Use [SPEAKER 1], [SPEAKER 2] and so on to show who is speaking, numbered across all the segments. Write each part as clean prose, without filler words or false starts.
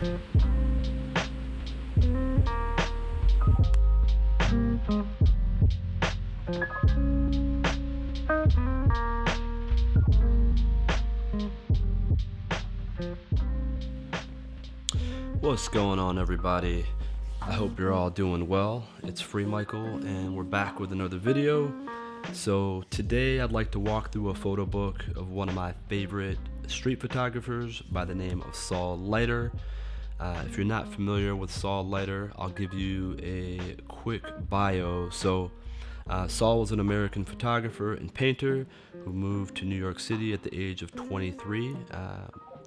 [SPEAKER 1] What's going on, everybody? I hope you're all doing well. It's Free Michael, and we're back with another video. So today I'd like to walk through a photo book of one of my favorite street photographers by the name of Saul Leiter. If you're not familiar with Saul Leiter, I'll give you a quick bio. Saul was an American photographer and painter who moved to New York City at the age of 23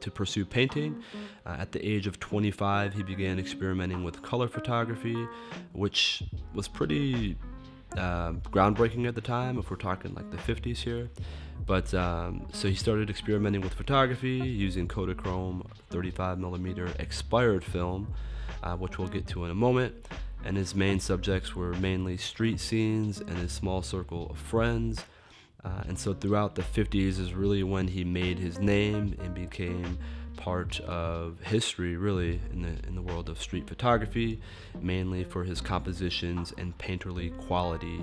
[SPEAKER 1] to pursue painting. At the age of 25, he began experimenting with color photography, which was pretty groundbreaking at the time, if we're talking like the 50s here. But so he started experimenting with photography using Kodachrome 35mm expired film, which we'll get to in a moment. And his main subjects were mainly street scenes and his small circle of friends. And so throughout the 50s is really when he made his name and became part of history, really, in the world of street photography, mainly for his compositions and painterly quality,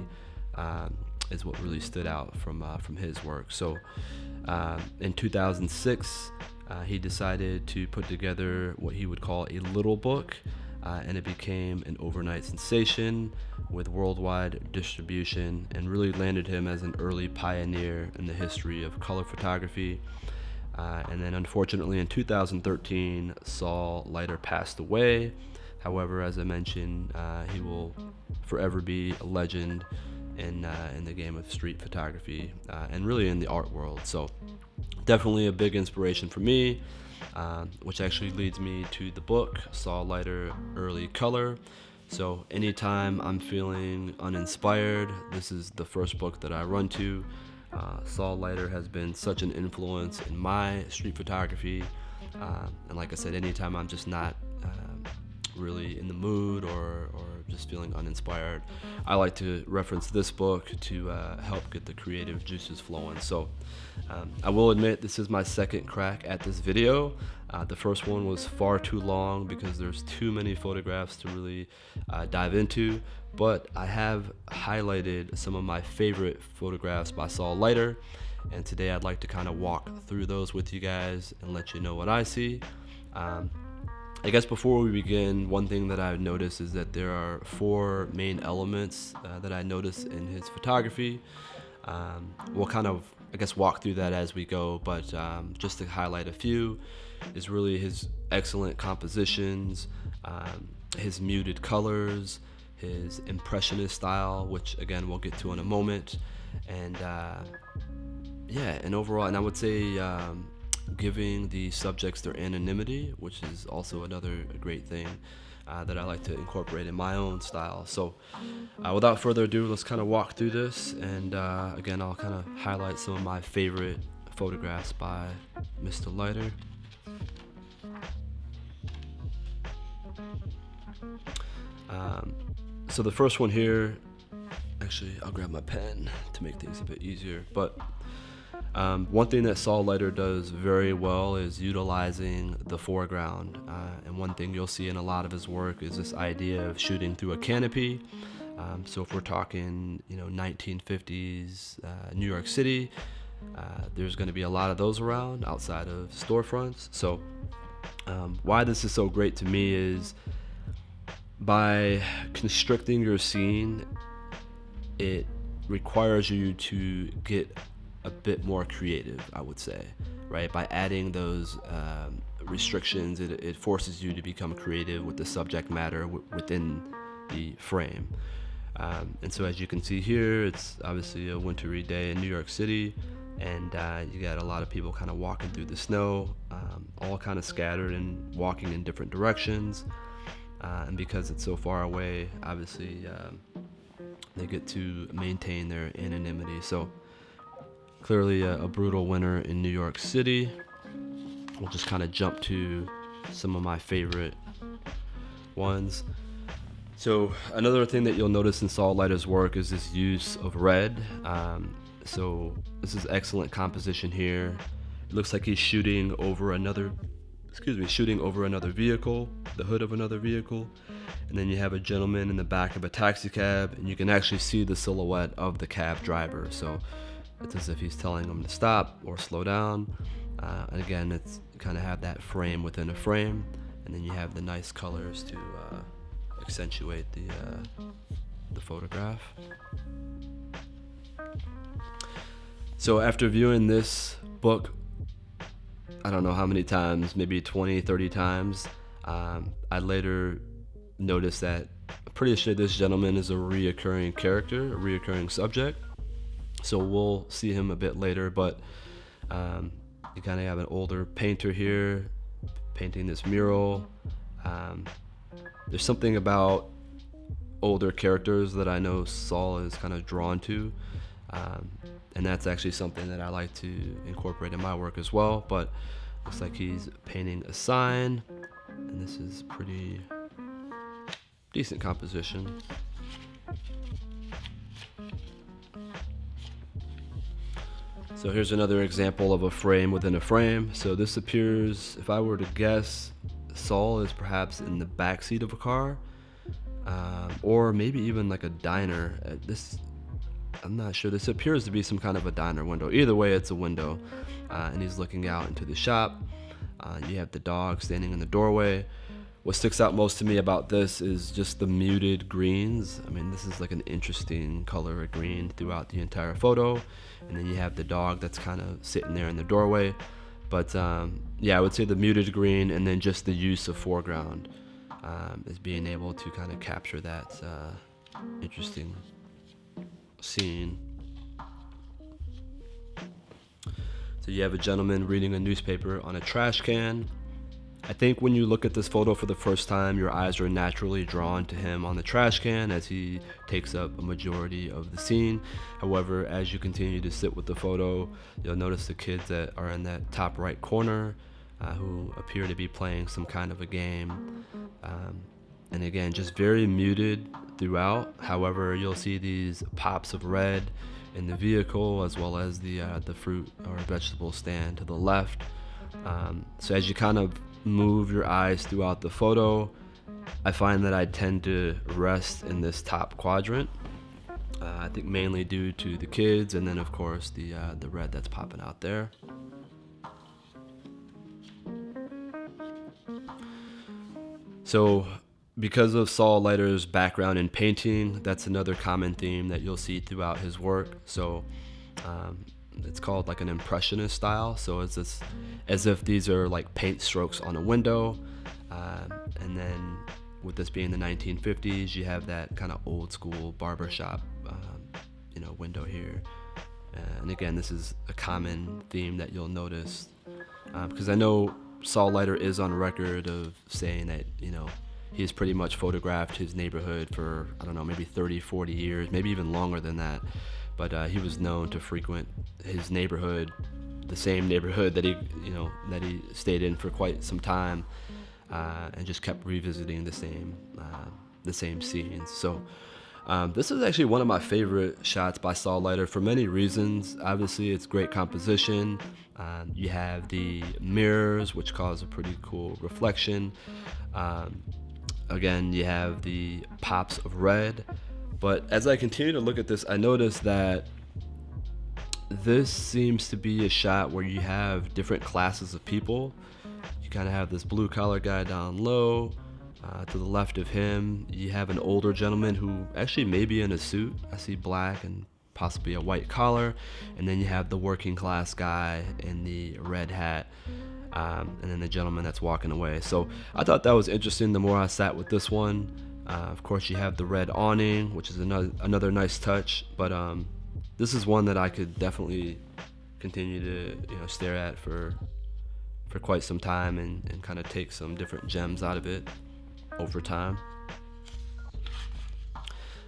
[SPEAKER 1] is what really stood out from his work. So in 2006, he decided to put together what he would call a little book, and it became an overnight sensation with worldwide distribution and really landed him as an early pioneer in the history of color photography. And then unfortunately in 2013, Saul Leiter passed away. However, as I mentioned, he will forever be a legend in the game of street photography and really in the art world. So definitely a big inspiration for me. Which actually leads me to the book, Saul Leiter, Early Color. So anytime I'm feeling uninspired, this is the first book that I run to. Saul Leiter has been such an influence in my street photography. And like I said, anytime I'm just not really in the mood or just feeling uninspired, I like to reference this book to help get the creative juices flowing. So I will admit this is my second crack at this video. The first one was far too long because there's too many photographs to really dive into, but I have highlighted some of my favorite photographs by Saul Leiter, and today I'd like to kind of walk through those with you guys and let you know what I see. I guess before we begin, one thing that I've noticed is that there are four main elements that I notice in his photography. We'll kind of, I guess, walk through that as we go, but just to highlight a few is really his excellent compositions, his muted colors, his impressionist style, which again we'll get to in a moment, and and overall, and I would say giving the subjects their anonymity, which is also another great thing that I like to incorporate in my own style. So without further ado, let's kind of walk through this, and again I'll kind of highlight some of my favorite photographs by Mr. Leiter. So the first one here, actually I'll grab my pen to make things a bit easier, but one thing that Saul Leiter does very well is utilizing the foreground, and one thing you'll see in a lot of his work is this idea of shooting through a canopy. So if we're talking 1950s New York City, there's going to be a lot of those around outside of storefronts. So why this is so great to me is by constricting your scene, it requires you to get a bit more creative, I would say, right? By adding those restrictions, it forces you to become creative with the subject matter within the frame. And so as you can see here, it's obviously a wintry day in New York City, and you got a lot of people kind of walking through the snow, all kind of scattered and walking in different directions. And because it's so far away, obviously they get to maintain their anonymity. So clearly a brutal winter in New York City. We'll just kind of jump to some of my favorite ones. So another thing that you'll notice in Saul Leiter's work is this use of red. So this is excellent composition here. It looks like he's shooting over another shooting over another vehicle, the hood of another vehicle. And then you have a gentleman in the back of a taxi cab, and you can actually see the silhouette of the cab driver. So it's as if he's telling him to stop or slow down. And again, it's kind of have that frame within a frame, and then you have the nice colors to accentuate the photograph. So after viewing this book, I don't know how many times, maybe 20, 30 times, I later noticed that I'm pretty sure this gentleman is a reoccurring character, a reoccurring subject. So we'll see him a bit later, but you kind of have an older painter here painting this mural. There's something about older characters that I know Saul is kind of drawn to, and that's actually something that I like to incorporate in my work as well. But looks like he's painting a sign, and this is pretty decent composition. So here's another example of a frame within a frame. So this appears, if I were to guess, Saul is perhaps in the back seat of a car, or maybe even like a diner. I'm not sure. This appears to be some kind of a diner window. Either way, it's a window, and he's looking out into the shop. You have the dog standing in the doorway. What sticks out most to me about this is just the muted greens. I mean, this is like an interesting color of green throughout the entire photo. And then you have the dog that's kind of sitting there in the doorway. But yeah, I would say the muted green, and then just the use of foreground is being able to kind of capture that interesting scene. So you have a gentleman reading a newspaper on a trash can. I think when you look at this photo for the first time, your eyes are naturally drawn to him on the trash can as he takes up a majority of the scene. However, as you continue to sit with the photo, you'll notice the kids that are in that top right corner who appear to be playing some kind of a game. And again, just very muted throughout. However, you'll see these pops of red in the vehicle, as well as the fruit or vegetable stand to the left. So as you kind of move your eyes throughout the photo, I find that I tend to rest in this top quadrant. I think mainly due to the kids, and then of course the red that's popping out there. So because of Saul Leiter's background in painting, that's another common theme that you'll see throughout his work. So it's called like an impressionist style. So it's this, as if these are like paint strokes on a window, and then with this being the 1950s, you have that kind of old school barbershop window here. And again, this is a common theme that you'll notice, because I know Saul Leiter is on record of saying that he's pretty much photographed his neighborhood for, I don't know, maybe 30, 40 years, maybe even longer than that. But he was known to frequent his neighborhood, the same neighborhood that he stayed in for quite some time, and just kept revisiting the same scenes. So this is actually one of my favorite shots by Saul Leiter for many reasons. Obviously, it's great composition. You have the mirrors, which cause a pretty cool reflection. Again, you have the pops of red. But as I continue to look at this, I notice that this seems to be a shot where you have different classes of people. You kind of have this blue collar guy down low. To the left of him, you have an older gentleman who actually may be in a suit. I see black and possibly a white collar. And then you have the working class guy in the red hat. And then the gentleman that's walking away. So I thought that was interesting the more I sat with this one. Of course, you have the red awning, which is another nice touch. But this is one that I could definitely continue to stare at for quite some time, and kind of take some different gems out of it over time.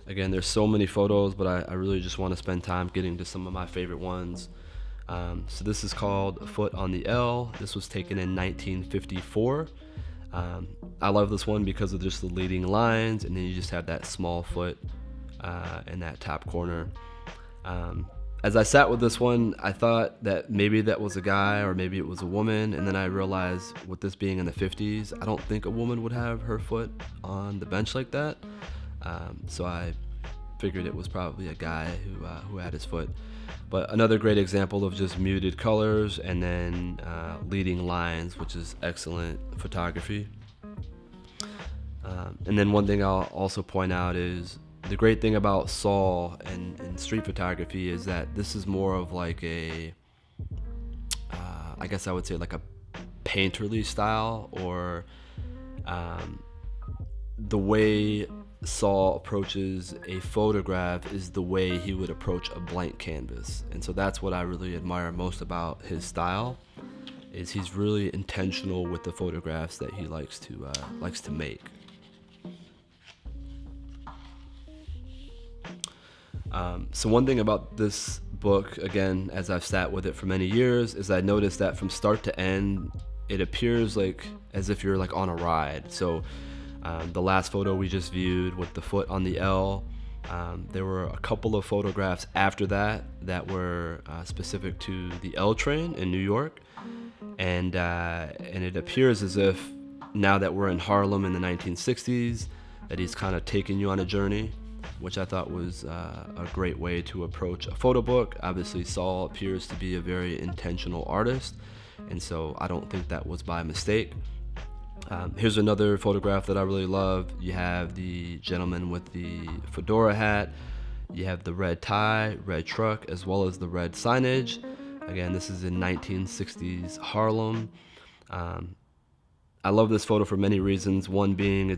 [SPEAKER 1] Again, there's so many photos, but I really just want to spend time getting to some of my favorite ones. So this is called Foot on the L. This was taken in 1954. I love this one because of just the leading lines, and then you just have that small foot in that top corner. as I sat with this one, I thought that maybe that was a guy or maybe it was a woman, and then I realized with this being in the 50s, I don't think a woman would have her foot on the bench like that. So I figured it was probably a guy who had his foot. But another great example of just muted colors and then leading lines, which is excellent photography. And then one thing I'll also point out is the great thing about Saul and street photography is that this is more of like a, I guess I would say like a painterly style, or the way Saul approaches a photograph is the way he would approach a blank canvas. And so that's what I really admire most about his style, is he's really intentional with the photographs that he likes to make. So one thing about this book, again, as I've sat with it for many years, is I noticed that from start to end, it appears like as if you're like on a ride. So the last photo we just viewed with the foot on the L, there were a couple of photographs after that that were specific to the L train in New York, and it appears as if now that we're in Harlem in the 1960s, that he's kind of taking you on a journey, which I thought was a great way to approach a photo book. Obviously, Saul appears to be a very intentional artist, and so I don't think that was by mistake. Here's another photograph that I really love. You have the gentleman with the fedora hat, you have the red tie, red truck, as well as the red signage. Again, this is in 1960s Harlem. I love this photo for many reasons. One being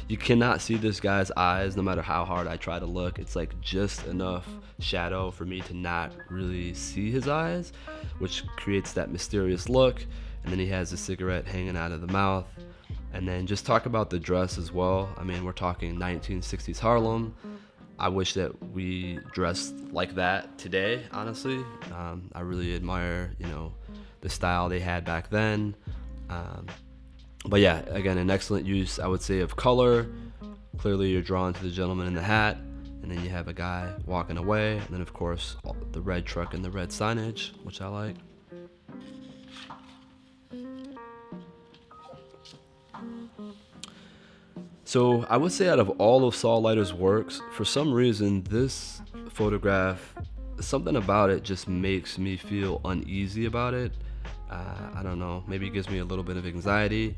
[SPEAKER 1] you cannot see this guy's eyes no matter how hard I try to look. It's like just enough shadow for me to not really see his eyes, which creates that mysterious look. And then he has a cigarette hanging out of the mouth. And then just talk about the dress as well. I mean, we're talking 1960s Harlem. I wish that we dressed like that today, honestly. I really admire, the style they had back then. But yeah, again, an excellent use, I would say, of color. Clearly you're drawn to the gentleman in the hat, and then you have a guy walking away, and then of course the red truck and the red signage, which I like. So I would say out of all of Saul Leiter's works, for some reason this photograph, something about it just makes me feel uneasy about it. I don't know, maybe it gives me a little bit of anxiety,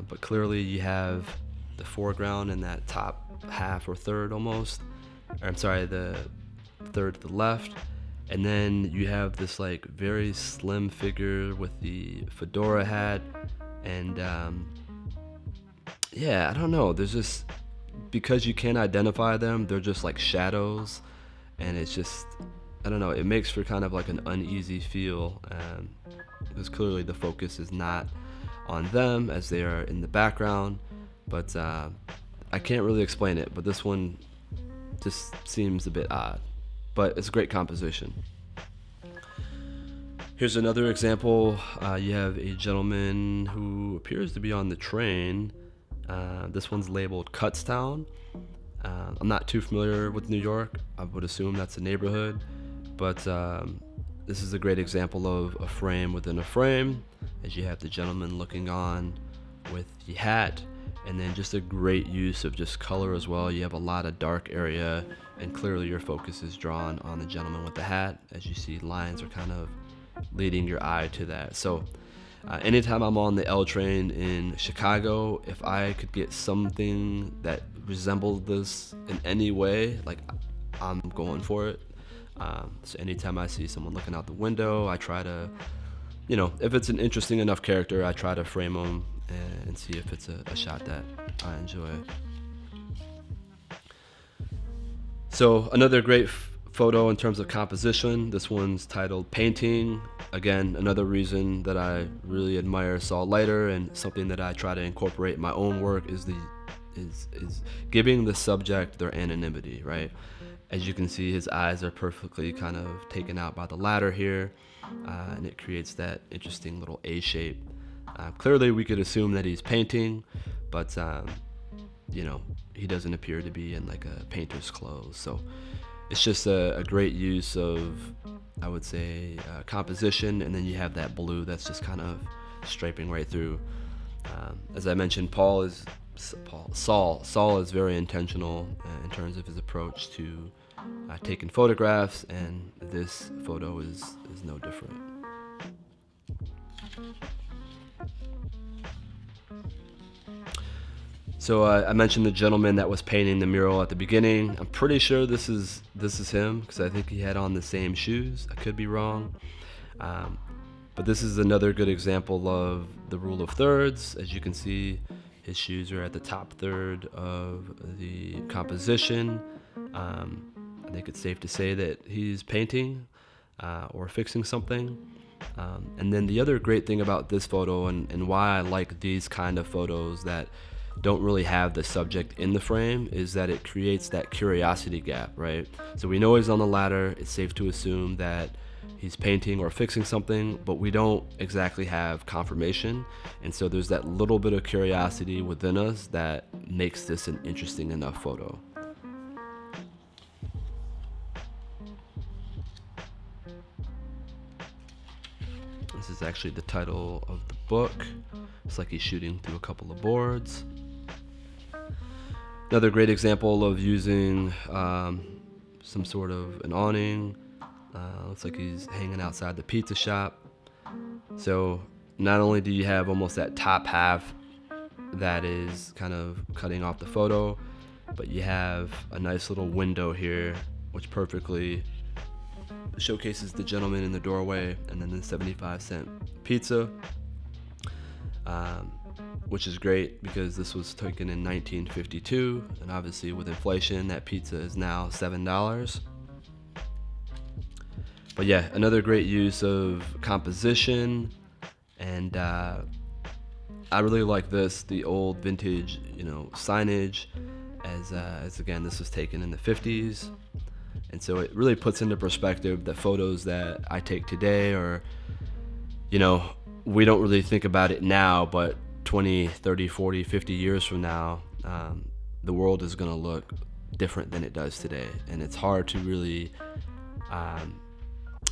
[SPEAKER 1] but clearly you have the foreground in that top half or third almost, or I'm sorry, the third to the left, and then you have this like very slim figure with the fedora hat, and yeah, I don't know, there's just, because you can't identify them, they're just like shadows, and it's just, I don't know, it makes for kind of like an uneasy feel, because clearly the focus is not on them as they are in the background, but I can't really explain it, but this one just seems a bit odd, but it's a great composition. Here's another example. You have a gentleman who appears to be on the train. This one's labeled Kutztown. I'm not too familiar with New York. I would assume that's a neighborhood, but this is a great example of a frame within a frame, as you have the gentleman looking on with the hat, and then just a great use of just color as well. You have a lot of dark area, and clearly your focus is drawn on the gentleman with the hat. As you see, lines are kind of leading your eye to that. So anytime I'm on the L train in Chicago, if I could get something that resembled this in any way, like, I'm going for it. So anytime I see someone looking out the window, I try to, if it's an interesting enough character, I try to frame them and see if it's a shot that I enjoy. So another great photo in terms of composition. This one's titled Painting. Again, another reason that I really admire Saul Leiter, and something that I try to incorporate in my own work is giving the subject their anonymity, right? As you can see, his eyes are perfectly kind of taken out by the ladder here, and it creates that interesting little A shape. Clearly we could assume that he's painting, but he doesn't appear to be in like a painter's clothes. So it's just a great use of, I would say, composition, and then you have that blue that's just kind of striping right through. As I mentioned, Saul is very intentional in terms of his approach to taking photographs, and this photo is no different. So I mentioned the gentleman that was painting the mural at the beginning. I'm pretty sure this is him, because I think he had on the same shoes. I could be wrong. But this is another good example of the rule of thirds. As you can see, his shoes are at the top third of the composition. I think it's safe to say that he's painting or fixing something. And then the other great thing about this photo, and why I like these kind of photos that don't really have the subject in the frame, is that it creates that curiosity gap, right? So we know he's on the ladder. It's safe to assume that he's painting or fixing something, but we don't exactly have confirmation. And so there's that little bit of curiosity within us that makes this an interesting enough photo. This is actually the title of the book. It's like he's shooting through a couple of boards. Another great example of using some sort of an awning. Looks like he's hanging outside the pizza shop. So not only do you have almost that top half that is kind of cutting off the photo, but you have a nice little window here which perfectly showcases the gentleman in the doorway, and then the 75-cent pizza, which is great because this was taken in 1952, and obviously with inflation that pizza is now $7. But yeah, another great use of composition, and I really like this, the old vintage, signage, as again, this was taken in the 50s. And so it really puts into perspective the photos that I take today, or, we don't really think about it now, but 20, 30, 40, 50 years from now, the world is going to look different than it does today. And it's hard to really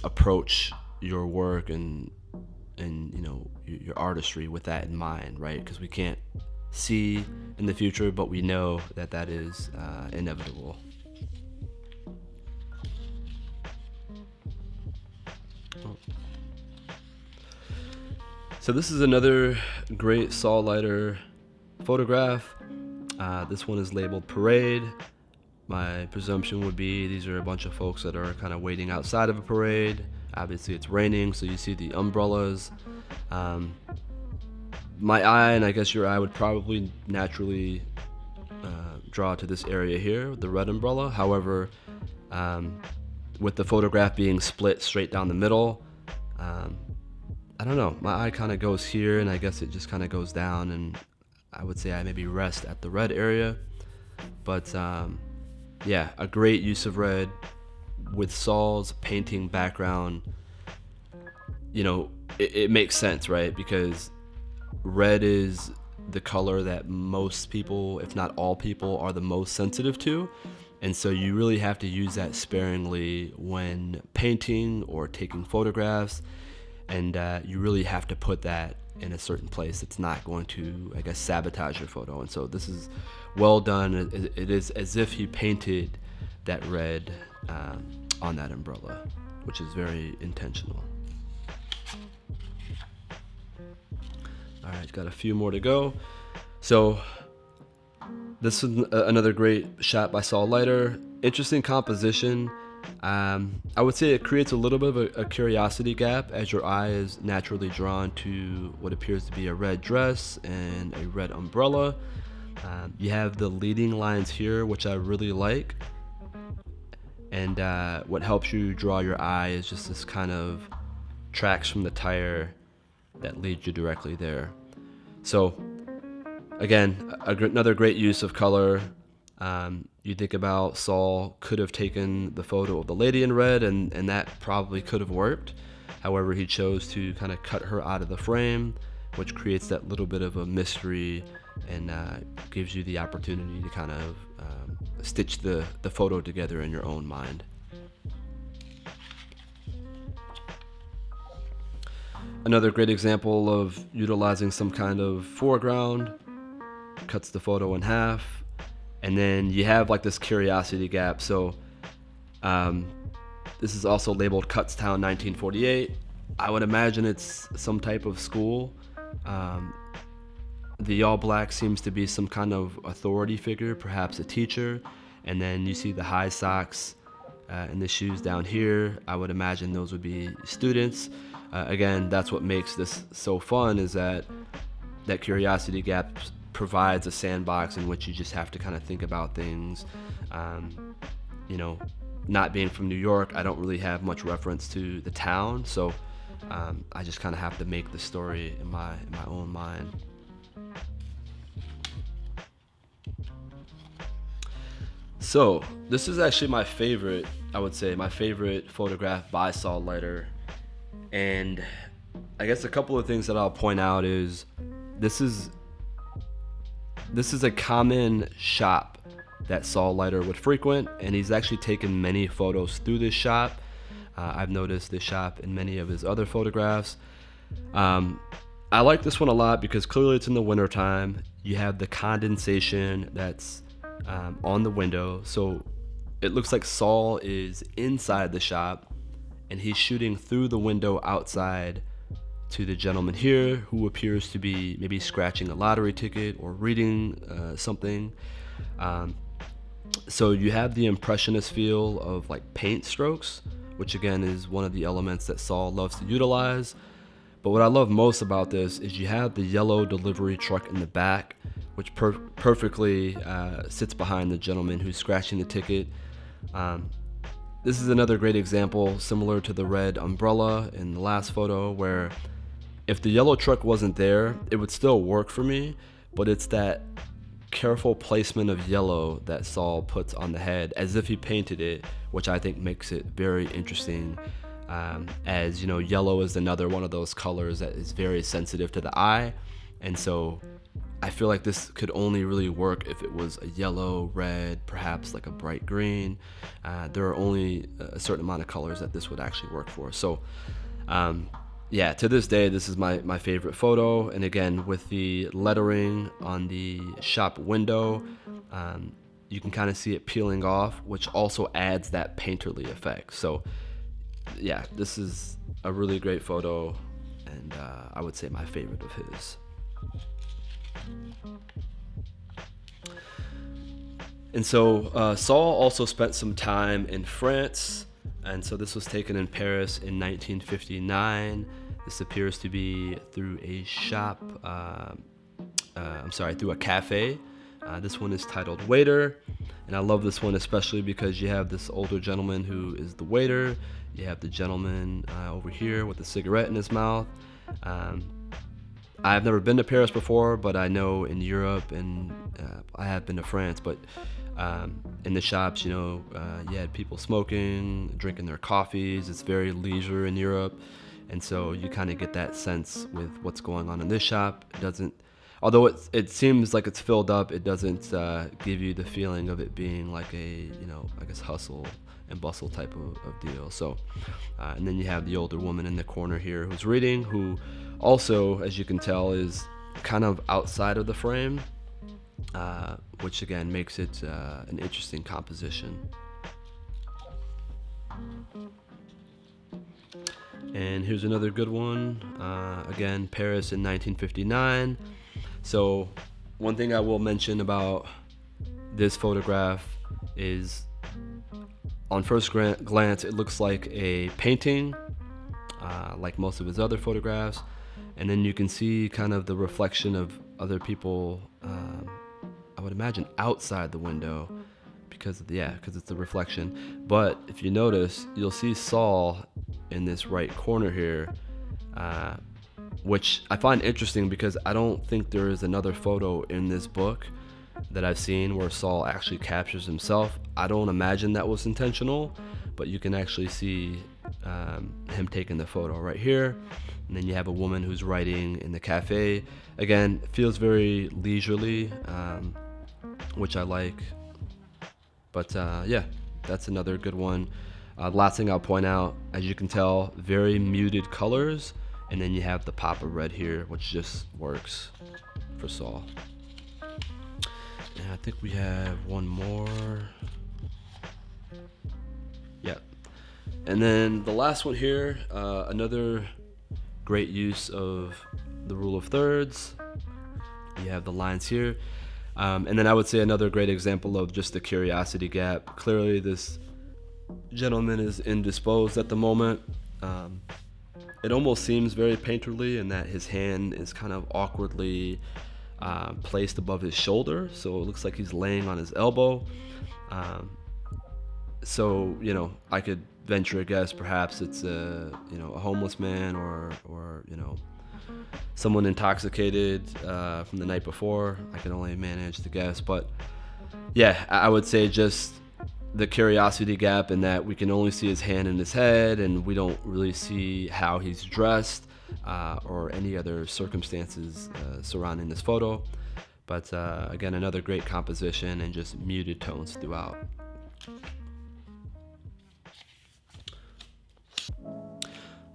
[SPEAKER 1] approach your work and your artistry with that in mind, right? Because we can't see in the future, but we know that is inevitable. So this is another great Saul Leiter photograph. This one is labeled Parade. My presumption would be these are a bunch of folks that are kind of waiting outside of a parade. Obviously it's raining, so you see the umbrellas. My eye, and I guess your eye, would probably naturally draw to this area here, the red umbrella. However, with the photograph being split straight down the middle, I don't know, my eye kind of goes here, and I guess it just kind of goes down, and I would say I maybe rest at the red area. But yeah, a great use of red with Saul's painting background. It makes sense, right? Because red is the color that most people, if not all people, are the most sensitive to. And so you really have to use that sparingly when painting or taking photographs. And you really have to put that in a certain place that's not going to, I guess, sabotage your photo. And so this is well done. It is as if he painted that red on that umbrella, which is very intentional. All right, got a few more to go. So this is another great shot by Saul Leiter. Interesting composition. I would say it creates a little bit of a curiosity gap as your eye is naturally drawn to what appears to be a red dress and a red umbrella. You have the leading lines here, which I really like. And what helps you draw your eye is just this kind of tracks from the tire that leads you directly there. So again, another great use of color. You think about Saul could have taken the photo of the lady in red, and that probably could have worked. However, he chose to kind of cut her out of the frame, which creates that little bit of a mystery and gives you the opportunity to kind of stitch the photo together in your own mind. Another great example of utilizing some kind of foreground, cuts the photo in half, and then you have like this curiosity gap. So this is also labeled Kutztown 1948. I would imagine it's some type of school. The all black seems to be some kind of authority figure, perhaps a teacher. And then you see the high socks and the shoes down here. I would imagine those would be students. Again, that's what makes this so fun, is that curiosity gap provides a sandbox in which you just have to kind of think about things. You know, not being from New York, I don't really have much reference to the town, so I just kind of have to make the story in my own mind. So this is actually my favorite, I would say, my favorite photograph by Saul Leiter. And I guess a couple of things that I'll point out is this is a common shop that Saul Leiter would frequent, and he's actually taken many photos through this shop. I've noticed this shop in many of his other photographs. I like this one a lot because clearly it's in the wintertime. You have the condensation that's on the window, so it looks like Saul is inside the shop and he's shooting through the window outside to the gentleman here, who appears to be maybe scratching a lottery ticket or reading something. So you have the impressionist feel of like paint strokes, which again is one of the elements that Saul loves to utilize. But what I love most about this is you have the yellow delivery truck in the back, which perfectly sits behind the gentleman who's scratching the ticket. This is another great example, similar to the red umbrella in the last photo, where if the yellow truck wasn't there, it would still work for me, but it's that careful placement of yellow that Saul puts on the head as if he painted it, which I think makes it very interesting. As you know, yellow is another one of those colors that is very sensitive to the eye, and so I feel like this could only really work if it was a yellow, red, perhaps like a bright green. There are only a certain amount of colors that this would actually work for. So yeah, to this day, this is my favorite photo. And again, with the lettering on the shop window, you can kind of see it peeling off, which also adds that painterly effect. So yeah, this is a really great photo, and I would say my favorite of his. And so Saul also spent some time in France, and so this was taken in Paris in 1959. This appears to be through a shop, through a cafe. This one is titled Waiter, and I love this one especially because you have this older gentleman who is the waiter. You have the gentleman over here with a cigarette in his mouth. I've never been to Paris before, but I know in Europe, and I have been to France, but in the shops, you know, you had people smoking, drinking their coffees. It's very leisure in Europe, and so you kind of get that sense with what's going on in this shop. It doesn't, although it seems like it's filled up, it doesn't give you the feeling of it being like a, you know, I guess hustle and bustle type of deal. So, and then you have the older woman in the corner here who's reading, who also, as you can tell, is kind of outside of the frame, which again makes it an interesting composition. And here's another good one. Again, Paris in 1959. So one thing I will mention about this photograph is, on first glance, it looks like a painting, like most of his other photographs. And then you can see kind of the reflection of other people, I would imagine outside the window, because it's the reflection. But if you notice, you'll see Saul in this right corner here, which I find interesting because I don't think there is another photo in this book that I've seen where Saul actually captures himself. I don't imagine that was intentional, but you can actually see him taking the photo right here. And then you have a woman who's writing in the cafe. Again, it feels very leisurely, which I like. But yeah, that's another good one. Last thing I'll point out, as you can tell, very muted colors, and then you have the pop of red here, which just works for Saul. And I think we have one more. Yeah. And then the last one here, another great use of the rule of thirds. You have the lines here. And then I would say another great example of just the curiosity gap. Clearly this gentleman is indisposed at the moment. It almost seems very painterly in that his hand is kind of awkwardly placed above his shoulder, so it looks like he's laying on his elbow. So I could venture a guess, perhaps it's a homeless man or someone intoxicated from the night before. I can only manage to guess, but yeah, I would say just the curiosity gap in that we can only see his hand and his head, and we don't really see how he's dressed or any other circumstances surrounding this photo. But again, another great composition and just muted tones throughout.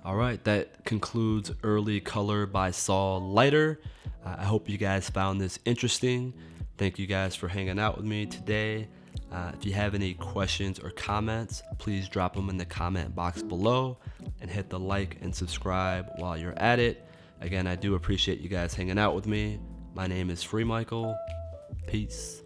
[SPEAKER 1] All right, that concludes Early Color by Saul Leiter. I hope you guys found this interesting. Thank you guys for hanging out with me today. If you have any questions or comments, please drop them in the comment box below and hit the like and subscribe while you're at it. Again, I do appreciate you guys hanging out with me. My name is Free Michael. Peace.